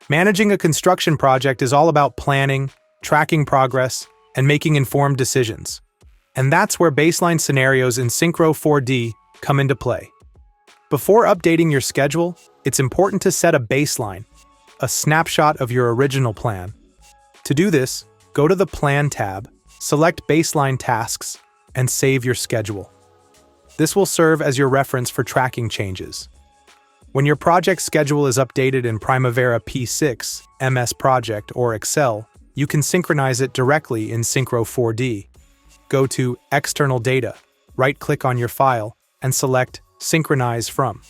Managing a construction project is all about planning, tracking progress, and making informed decisions. And that's where baseline scenarios in Synchro 4D come into play. Before updating your schedule, it's important to set a baseline, a snapshot of your original plan. To do this, go to the Plan tab, select Baseline Tasks, and save your schedule. This will serve as your reference for tracking changes. When your project schedule is updated in Primavera P6, MS Project, or Excel, you can synchronize it directly in Synchro 4D. Go to External Data, right-click on your file, and select Synchronize From.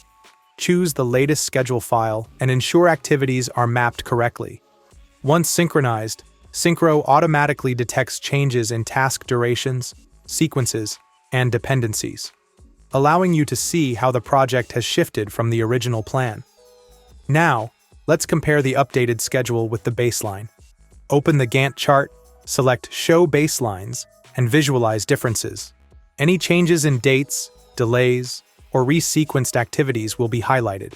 Choose the latest schedule file and ensure activities are mapped correctly. Once synchronized, Synchro automatically detects changes in task durations, sequences, and dependencies, allowing you to see how the project has shifted from the original plan. Now, let's compare the updated schedule with the baseline. Open the Gantt chart, select Show Baselines, and visualize differences. Any changes in dates, delays, or resequenced activities will be highlighted.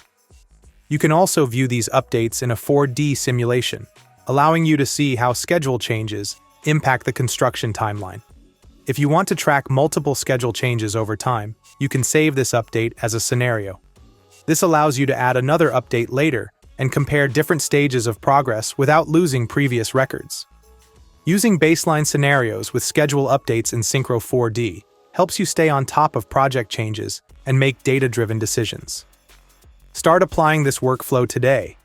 You can also view these updates in a 4D simulation, allowing you to see how schedule changes impact the construction timeline. If you want to track multiple schedule changes over time, you can save this update as a scenario. This allows you to add another update later and compare different stages of progress without losing previous records. Using baseline scenarios with schedule updates in Synchro 4D helps you stay on top of project changes and make data-driven decisions. Start applying this workflow today